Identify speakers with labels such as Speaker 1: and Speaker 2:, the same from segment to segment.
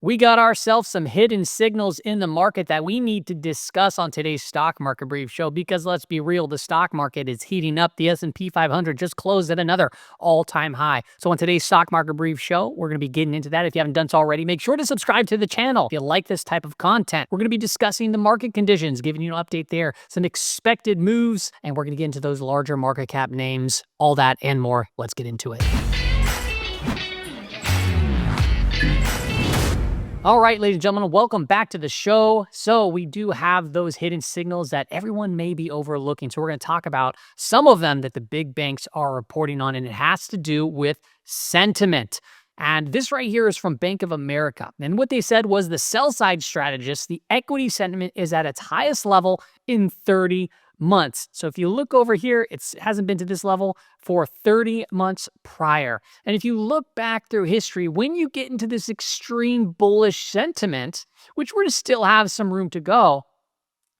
Speaker 1: We got ourselves some hidden signals in the market that we need to discuss on today's stock market brief show because let's be real, the stock market is heating up. The S&P 500 just closed at another all-time high. So on today's stock market brief show, we're going to be getting into that. If you haven't done so already, make sure to subscribe to the channel. If you like this type of content, we're going to be discussing the market conditions, giving you an update there, some expected moves, and we're going to get into those larger market cap names, all that and more. Let's get into it. All right, ladies and gentlemen, welcome back to the show. So we do have those hidden signals that everyone may be overlooking. So we're going to talk about some of them that the big banks are reporting on, and it has to do with sentiment. And this right here is from Bank of America. And what they said was the sell-side strategists, the equity sentiment is at its highest level in 30 months. So if you look over here, it hasn't been to this level for 30 months prior. And if you look back through history, when you get into this extreme bullish sentiment, which we're to still have some room to go,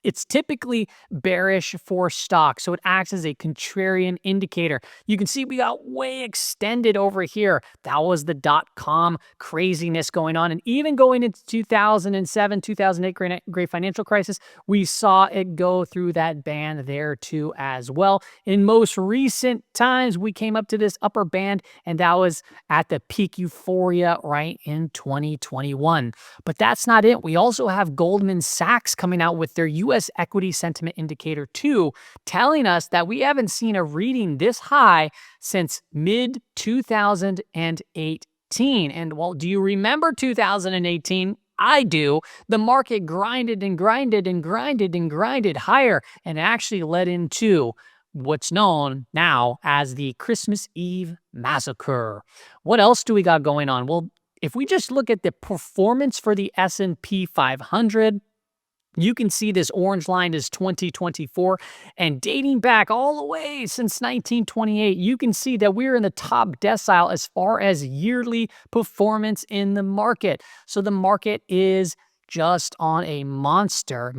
Speaker 1: it's typically bearish for stocks. So it acts as a contrarian indicator. You can see we got way extended over here. That was the dot-com craziness going on. And even going into 2007, 2008 great financial crisis, we saw it go through that band there too as well. In most recent times, we came up to this upper band, and that was at the peak euphoria right in 2021. But that's not it. We also have Goldman Sachs coming out with their U.S. equity sentiment indicator 2, telling us that we haven't seen a reading this high since mid-2018. And well, do you remember 2018? I do. The market grinded and grinded and grinded and grinded higher, and actually led into what's known now as the Christmas Eve massacre. What else do we got going on? Well, if we just look at the performance for the S&P 500, you can see this orange line is 2024, and dating back all the way since 1928, you can see that we're in the top decile as far as yearly performance in the market. So the market is just on a monster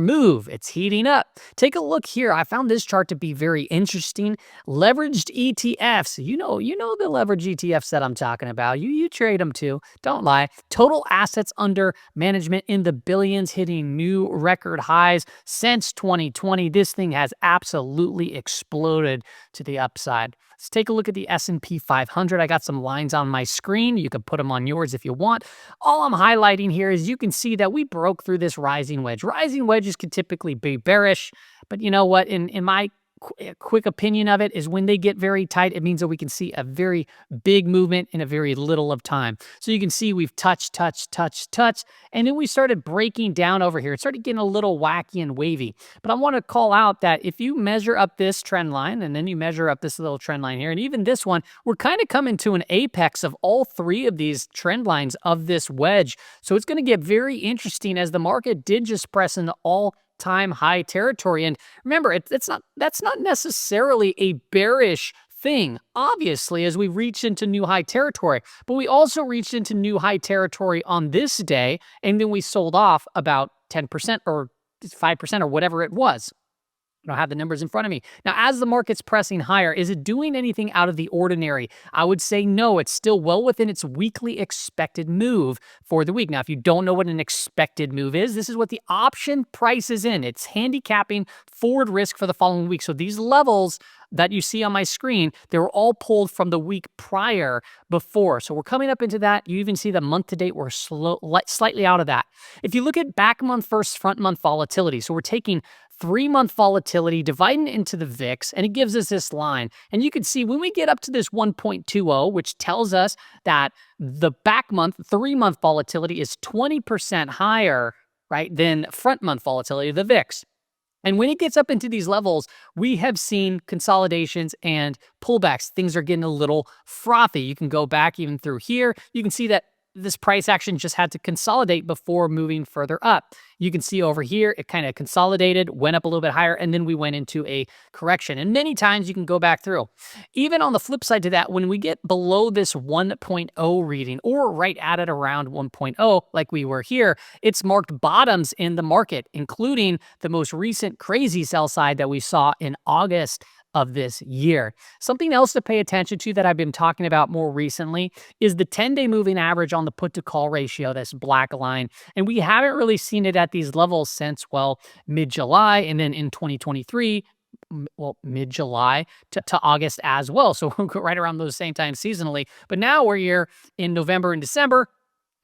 Speaker 1: move. It's heating up. Take a look here. I found this chart to be very interesting. Leveraged ETFs. You know the leveraged ETFs that I'm talking about. You trade them too. Don't lie. Total assets under management in the billions, hitting new record highs since 2020. This thing has absolutely exploded to the upside. Let's take a look at the S&P 500. I got some lines on my screen. You can put them on yours if you want. All I'm highlighting here is you can see that we broke through this rising wedge. Rising wedges can typically be bearish, but you know what? In my quick opinion of it is when they get very tight, it means that we can see a very big movement in a very little of time. So you can see we've touched, and then we started breaking down over here. It started getting a little wacky and wavy. But I want to call out that if you measure up this trend line, and then you measure up this little trend line here, and even this one, we're kind of coming to an apex of all three of these trend lines of this wedge. So it's going to get very interesting as the market did just press into all-time high territory. And remember, that's not necessarily a bearish thing, obviously, as we reach into new high territory, but we also reached into new high territory on this day, and then we sold off about 10% or 5% or whatever it was. I don't have the numbers in front of me. Now, as the market's pressing higher, is it doing anything out of the ordinary? I would say no. It's still well within its weekly expected move for the week. Now, if you don't know what an expected move is, this is what the option price is in. It's handicapping forward risk for the following week. So these levels that you see on my screen, they were all pulled from the week prior before. So we're coming up into that. You even see the month to date, we're slightly out of that. If you look at back month versus front month volatility, so we're taking 3-month volatility, dividing it into the VIX, and it gives us this line. And you can see when we get up to this 1.20, which tells us that the back month, 3-month volatility is 20% higher, right, than front month volatility, the VIX. And when it gets up into these levels, we have seen consolidations and pullbacks. Things are getting a little frothy. You can go back even through here. You can see that this price action just had to consolidate before moving further up. You can see over here, it kind of consolidated, went up a little bit higher, and then we went into a correction. And many times you can go back through. Even on the flip side to that, when we get below this 1.0 reading, or right at it around 1.0, like we were here, it's marked bottoms in the market, including the most recent crazy sell side that we saw in August of this year. Something else to pay attention to that I've been talking about more recently is the 10-day moving average on the put to call ratio, this black line. And we haven't really seen it at these levels since, well, mid-July, and then in 2023, mid-July to August as well. So right around those same times seasonally. But now we're here in November and December.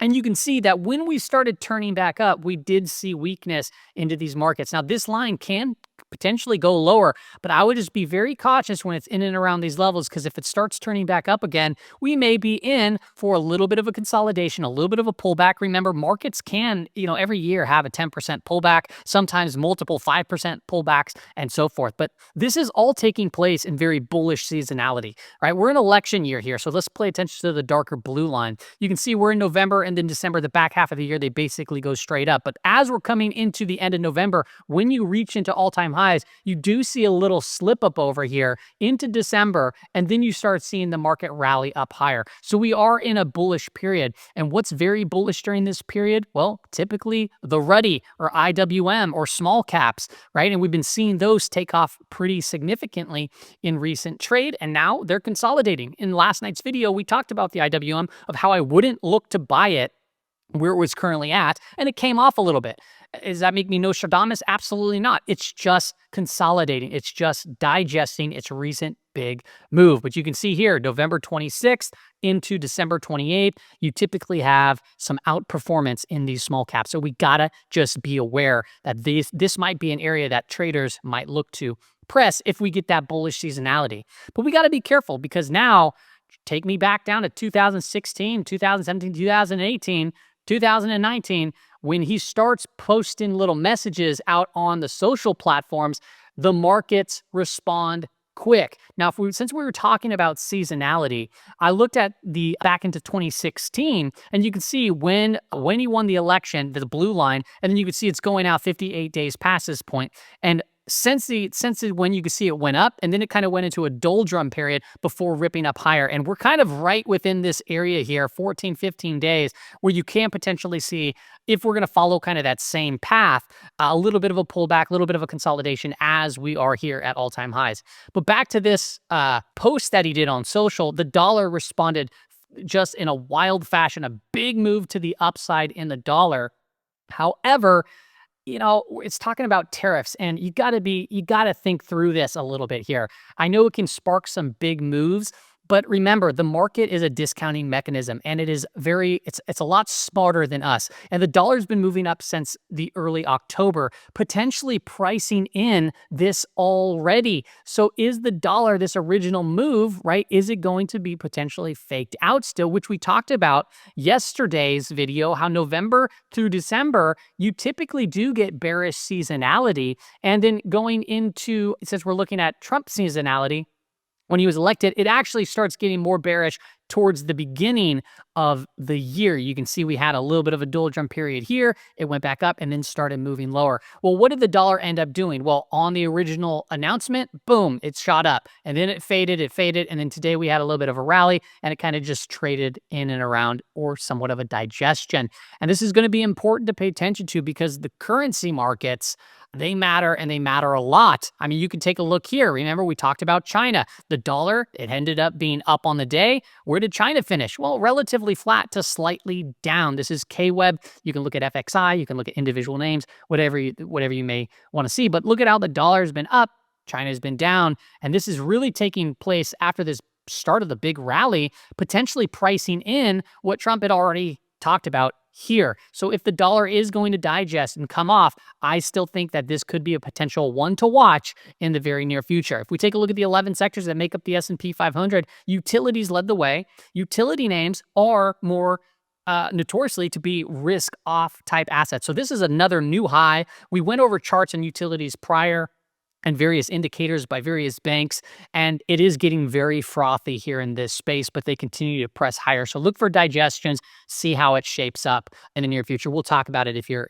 Speaker 1: And you can see that when we started turning back up, we did see weakness into these markets. Now, this line can potentially go lower, but I would just be very cautious when it's in and around these levels, because if it starts turning back up again, we may be in for a little bit of a consolidation, a little bit of a pullback. Remember, markets can, every year have a 10% pullback, sometimes multiple 5% pullbacks, and so forth. But this is all taking place in very bullish seasonality, right? We're in election year here, so let's pay attention to the darker blue line. You can see we're in November, and then December, the back half of the year, they basically go straight up. But as we're coming into the end of November, when you reach into all-time highs, you do see a little slip up over here into December, and then you start seeing the market rally up higher. So we are in a bullish period. And what's very bullish during this period? Well, typically the ruddy or IWM or small caps, right? And we've been seeing those take off pretty significantly in recent trade, and now they're consolidating. In last night's video, we talked about the IWM, of how I wouldn't look to buy it where it was currently at, and it came off a little bit. Does that make me Nostradamus? Absolutely not. It's just consolidating. It's just digesting its recent big move. But you can see here, November 26th into December 28th, you typically have some outperformance in these small caps. So we gotta just be aware that this might be an area that traders might look to press if we get that bullish seasonality. But we gotta be careful, because now, take me back down to 2016, 2017, 2018, 2019, when he starts posting little messages out on the social platforms, the markets respond quick. Now, since we were talking about seasonality, I looked at the back into 2016, and you can see when he won the election, the blue line, and then you can see it's going out 58 days past this point. And since when you can see it went up, and then it kind of went into a doldrum period before ripping up higher. And we're kind of right within this area here, 14, 15 days, where you can potentially see, if we're going to follow kind of that same path, a little bit of a pullback, a little bit of a consolidation as we are here at all-time highs. But back to this post that he did on social, the dollar responded just in a wild fashion, a big move to the upside in the dollar. However, it's talking about tariffs, and you got to think through this a little bit here. I know it can spark some big moves, but remember, the market is a discounting mechanism, and it's a lot smarter than us. And the dollar's been moving up since the early October, potentially pricing in this already. So is the dollar, this original move, right? Is it going to be potentially faked out still, which we talked about yesterday's video, how November through December, you typically do get bearish seasonality. And then going into, since we're looking at Trump seasonality, when he was elected, it actually starts getting more bearish towards the beginning of the year. You can see we had a little bit of a doldrum period here. It went back up and then started moving lower. Well, what did the dollar end up doing? Well, on the original announcement, boom, it shot up, and then it faded, and then today we had a little bit of a rally, and it kind of just traded in and around, or somewhat of a digestion. And this is going to be important to pay attention to, because the currency markets, they matter, and they matter a lot. I mean, you can take a look here. Remember, we talked about China. The dollar, it ended up being up on the day. Where did China finish? Well, relatively flat to slightly down. This is KWeb. You can look at FXI. You can look at individual names, whatever you may want to see. But look at how the dollar's been up. China's been down. And this is really taking place after this start of the big rally, potentially pricing in what Trump had already talked about here. So if the dollar is going to digest and come off, I still think that this could be a potential one to watch in the very near future. If we take a look at the 11 sectors that make up the S&P 500, utilities led the way. Utility names are more notoriously to be risk-off type assets. So this is another new high. We went over charts and utilities prior, and various indicators by various banks, and it is getting very frothy here in this space, but they continue to press higher. So look for digestions, see how it shapes up in the near future. We'll talk about it if you're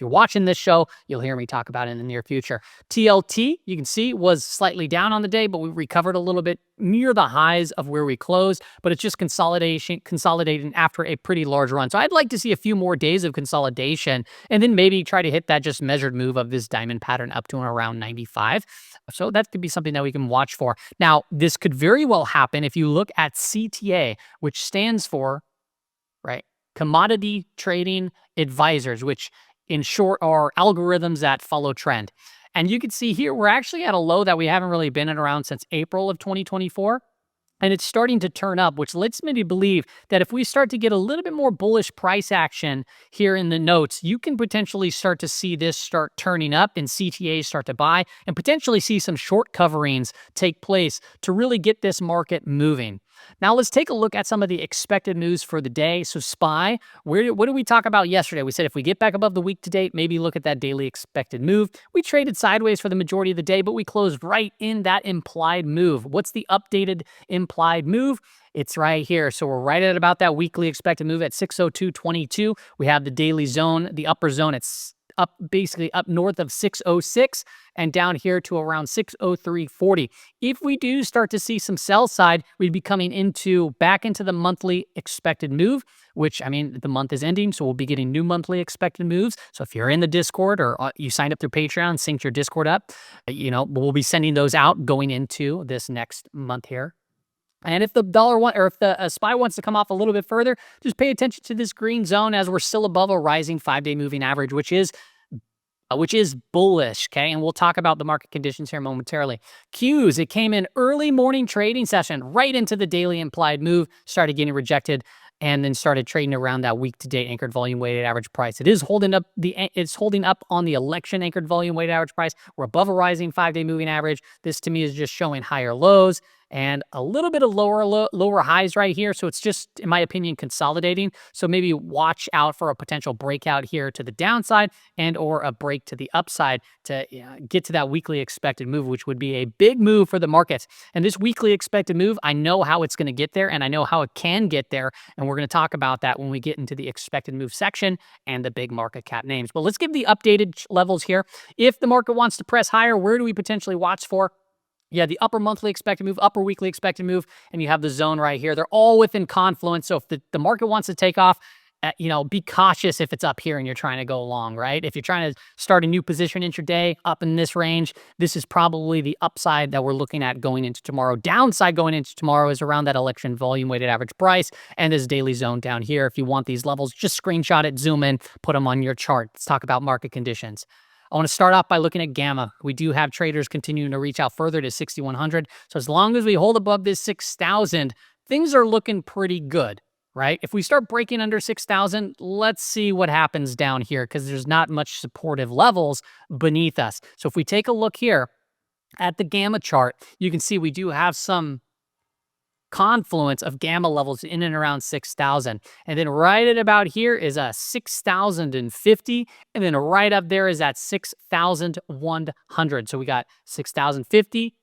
Speaker 1: watching this show. You'll hear me talk about it in the near future. TLT, you can see, was slightly down on the day, but we recovered a little bit near the highs of where we closed, but it's just consolidating after a pretty large run. So I'd like to see a few more days of consolidation and then maybe try to hit that just measured move of this diamond pattern up to and around 95. So that could be something that we can watch for. Now, this could very well happen if you look at CTA, which stands for, right, Commodity Trading Advisors, which in short are algorithms that follow trend. And you can see here, we're actually at a low that we haven't really been at around since April of 2024. And it's starting to turn up, which leads me to believe that if we start to get a little bit more bullish price action here in the notes, you can potentially start to see this start turning up and CTAs start to buy and potentially see some short coverings take place to really get this market moving. Now, let's take a look at some of the expected moves for the day. So SPY, what did we talk about yesterday? We said if we get back above the week to date, maybe look at that daily expected move. We traded sideways for the majority of the day, but we closed right in that implied move. What's the updated implied move? It's right here. So we're right at about that weekly expected move at 602.22. We have the daily zone, the upper zone. It's up basically up north of 606 and down here to around 603.40. If we do start to see some sell side, we'd be coming back into the monthly expected move, which, I mean, the month is ending, so we'll be getting new monthly expected moves. So if you're in the Discord or you signed up through Patreon, synced your Discord up, we'll be sending those out going into this next month here. And if the if the SPY wants to come off a little bit further, just pay attention to this green zone as we're still above a rising 5-day moving average, which is bullish, okay? And we'll talk about the market conditions here momentarily. Qs, it came in early morning trading session right into the daily implied move, started getting rejected, and then started trading around that week-to-date anchored volume weighted average price. It's holding up on the election anchored volume weighted average price. We're above a rising 5-day moving average. This to me is just showing higher lows and a little bit of lower highs right here. So it's just, in my opinion, consolidating. So maybe watch out for a potential breakout here to the downside and or a break to the upside to get to that weekly expected move, which would be a big move for the markets. And this weekly expected move, I know how it's going to get there and I know how it can get there. And we're going to talk about that when we get into the expected move section and the big market cap names. But let's give the updated levels here. If the market wants to press higher, where do we potentially watch for? Yeah, the upper monthly expected move, upper weekly expected move, and you have the zone right here. They're all within confluence. So if the market wants to take off, be cautious if it's up here and you're trying to go long, right? If you're trying to start a new position intraday up in this range, this is probably the upside that we're looking at going into tomorrow. Downside going into tomorrow is around that election volume weighted average price and this daily zone down here. If you want these levels, just screenshot it, zoom in, put them on your chart. Let's talk about market conditions. I want to start off by looking at gamma. We do have traders continuing to reach out further to 6,100. So as long as we hold above this 6,000, things are looking pretty good, right? If we start breaking under 6,000, let's see what happens down here because there's not much supportive levels beneath us. So if we take a look here at the gamma chart, you can see we do have some confluence of gamma levels in and around 6,000. And then right at about here is a 6,050. And then right up there is at 6,100. So we got 6,050,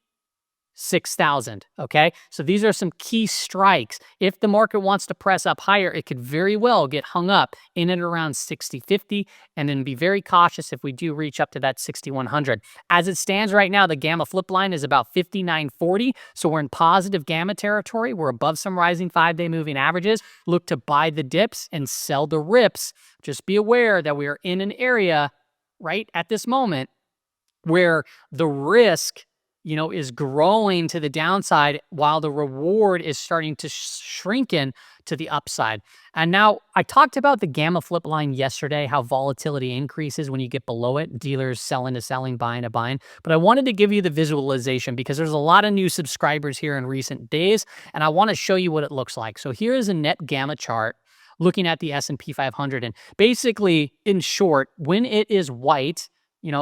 Speaker 1: 6,000, okay? So these are some key strikes. If the market wants to press up higher, it could very well get hung up in and around 60.50 and then be very cautious if we do reach up to that 6,100. As it stands right now, the gamma flip line is about 59.40, so we're in positive gamma territory. We're above some rising 5-day moving averages. Look to buy the dips and sell the rips. Just be aware that we are in an area right at this moment where the risk is growing to the downside while the reward is starting to shrink in to the upside. And now I talked about the gamma flip line yesterday, how volatility increases when you get below it, dealers selling to selling, buying to buying. But I wanted to give you the visualization because there's a lot of new subscribers here in recent days, and I want to show you what it looks like. So here is a net gamma chart looking at the S&P 500. And basically, in short, when it is white,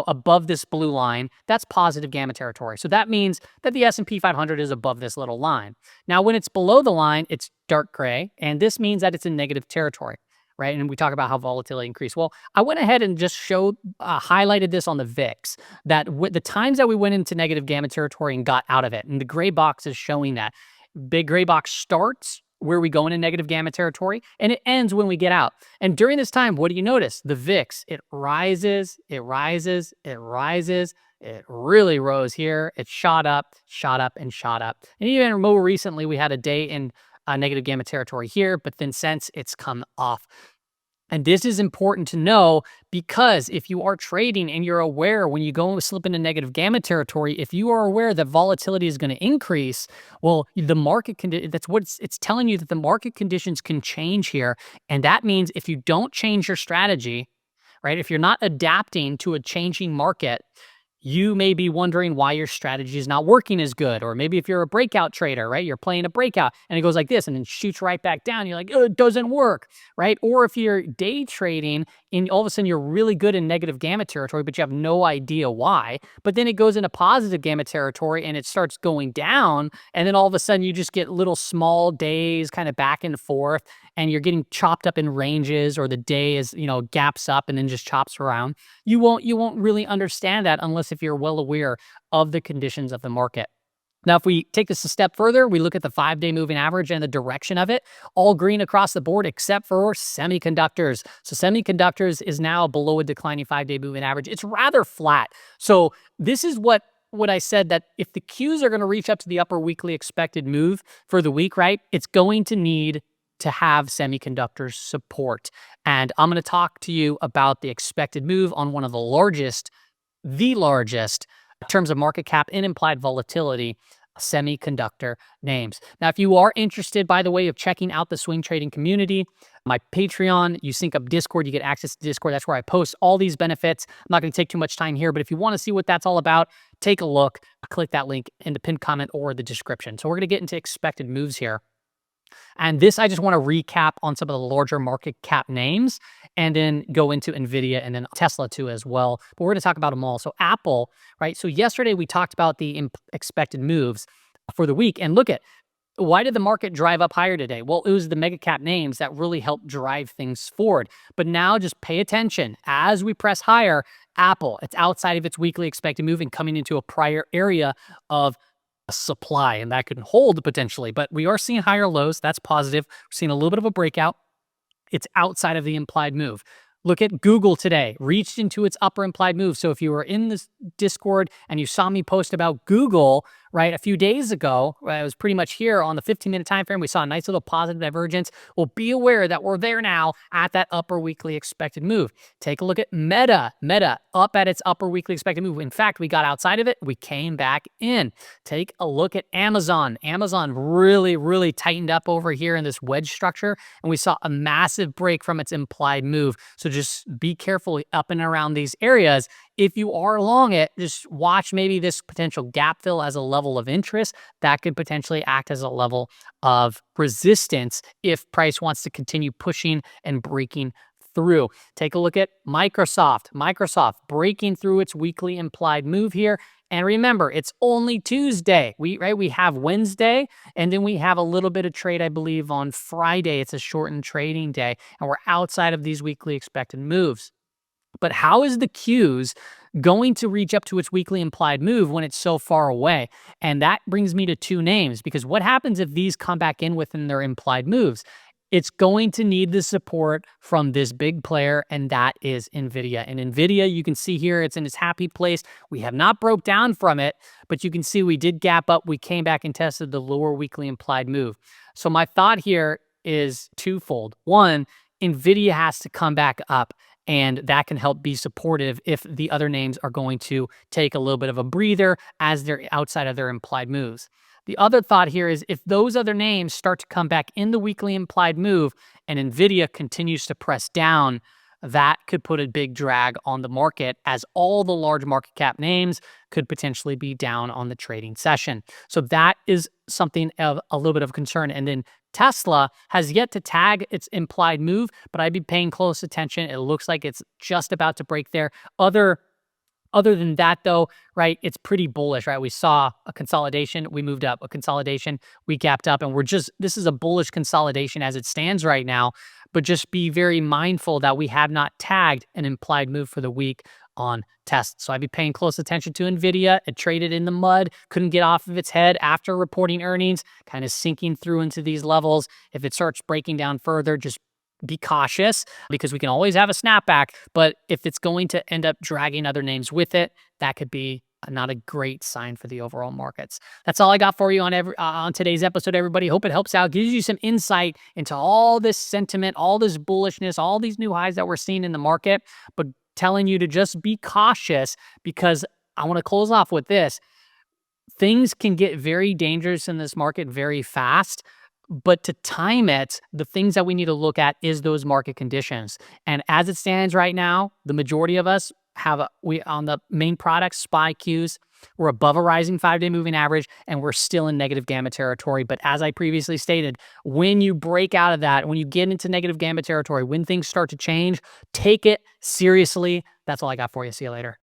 Speaker 1: above this blue line, that's positive gamma territory. So that means that the S&P 500 is above this little line. Now, when it's below the line, it's dark gray, and this means that it's in negative territory, right? And we talk about how volatility increased. Well, I went ahead and just highlighted this on the VIX, that the times that we went into negative gamma territory and got out of it, and the gray box is showing that. Big gray box starts where we go into negative gamma territory, and it ends when we get out. And during this time, what do you notice? The VIX, it rises, it rises, it rises. It really rose here. It shot up, shot up, and shot up. And even more recently, we had a day in negative gamma territory here, but then since it's come off. And this is important to know because if you are trading and you're aware when you go and slip into negative gamma territory, if you are aware that volatility is going to increase, well, the market that's what it's telling you, that the market conditions can change here. And that means if you don't change your strategy, right, if you're not adapting to a changing market, you may be wondering why your strategy is not working as good. Or maybe if you're a breakout trader, right, you're playing a breakout and it goes like this and then shoots right back down. You're like, oh, it doesn't work, right? Or if you're day trading and all of a sudden you're really good in negative gamma territory, but you have no idea why. But then it goes into positive gamma territory and it starts going down. And then all of a sudden you just get little small days kind of back and forth and you're getting chopped up in ranges, or the day is, gaps up and then just chops around. You won't really understand that unless if you're well aware of the conditions of the market. Now, if we take this a step further, we look at the 5-day moving average and the direction of it, all green across the board except for semiconductors. So semiconductors is now below a declining 5-day moving average. It's rather flat. So this is what I said, that if the Qs are going to reach up to the upper weekly expected move for the week, right, it's going to need to have semiconductors support. And I'm going to talk to you about the expected move on one of the largest in terms of market cap and implied volatility semiconductor names. Now, if you are interested, by the way, of checking out the swing trading community, my Patreon, you sync up Discord, you get access to Discord. That's where I post all these benefits. I'm not going to take too much time here, but if you want to see what that's all about, take a look. Click that link in the pinned comment or the description. So we're going to get into expected moves here. And this, I just want to recap on some of the larger market cap names and then go into Nvidia and then Tesla too as well. But we're going to talk about them all. So Apple, right? So yesterday we talked about the expected moves for the week. And look at, why did the market drive up higher today? Well, it was the mega cap names that really helped drive things forward. But now just pay attention. As we press higher, Apple, it's outside of its weekly expected move and coming into a prior area of supply, and that could hold potentially, but we are seeing higher lows. That's positive. We're seeing a little bit of a breakout. It's outside of the implied move. Look at Google today, reached into its upper implied move. So if you were in this Discord and you saw me post about Google, right, a few days ago, it was pretty much here on the 15-minute time frame. We saw a nice little positive divergence. Well, be aware that we're there now at that upper weekly expected move. Take a look at Meta. Meta up at its upper weekly expected move. In fact, we got outside of it. We came back in. Take a look at Amazon. Amazon really, really tightened up over here in this wedge structure, and we saw a massive break from its implied move. So just be careful up and around these areas. If you are long it, just watch maybe this potential gap fill as a level of interest. That could potentially act as a level of resistance if price wants to continue pushing and breaking through. Take a look at Microsoft. Microsoft breaking through its weekly implied move here. And remember, it's only Tuesday. We have Wednesday, and then we have a little bit of trade, I believe, on Friday. It's a shortened trading day, and we're outside of these weekly expected moves. But how is the Qs going to reach up to its weekly implied move when it's so far away? And that brings me to two names, because what happens if these come back in within their implied moves? It's going to need the support from this big player, and that is Nvidia. And Nvidia, you can see here, it's in its happy place. We have not broke down from it, but you can see we did gap up. We came back and tested the lower weekly implied move. So my thought here is twofold. One, Nvidia has to come back up, and that can help be supportive if the other names are going to take a little bit of a breather as they're outside of their implied moves. The other thought here is if those other names start to come back in the weekly implied move and Nvidia continues to press down, that could put a big drag on the market, as all the large market cap names could potentially be down on the trading session. So that is something of a little bit of concern. And then Tesla has yet to tag its implied move, but I'd be paying close attention. It looks like it's just about to break there. Other than that, though, right, it's pretty bullish, right? We saw a consolidation, we moved up, a consolidation, we gapped up, and this is a bullish consolidation as it stands right now, but just be very mindful that we have not tagged an implied move for the week on tests. So I'd be paying close attention to Nvidia. It traded in the mud, couldn't get off of its head after reporting earnings, kind of sinking through into these levels. If it starts breaking down further, just be cautious because we can always have a snapback. But if it's going to end up dragging other names with it, that could be not a great sign for the overall markets. That's all I got for you on today's episode, everybody. Hope it helps out, gives you some insight into all this sentiment, all this bullishness, all these new highs that we're seeing in the market, but telling you to just be cautious because I want to close off with this. Things can get very dangerous in this market very fast. But to time it, the things that we need to look at is those market conditions. And as it stands right now, the majority of us we on the main products, SPY Qs, we're above a rising 5-day moving average, and we're still in negative gamma territory. But as I previously stated, when you break out of that, when you get into negative gamma territory, when things start to change, take it seriously. That's all I got for you. See you later.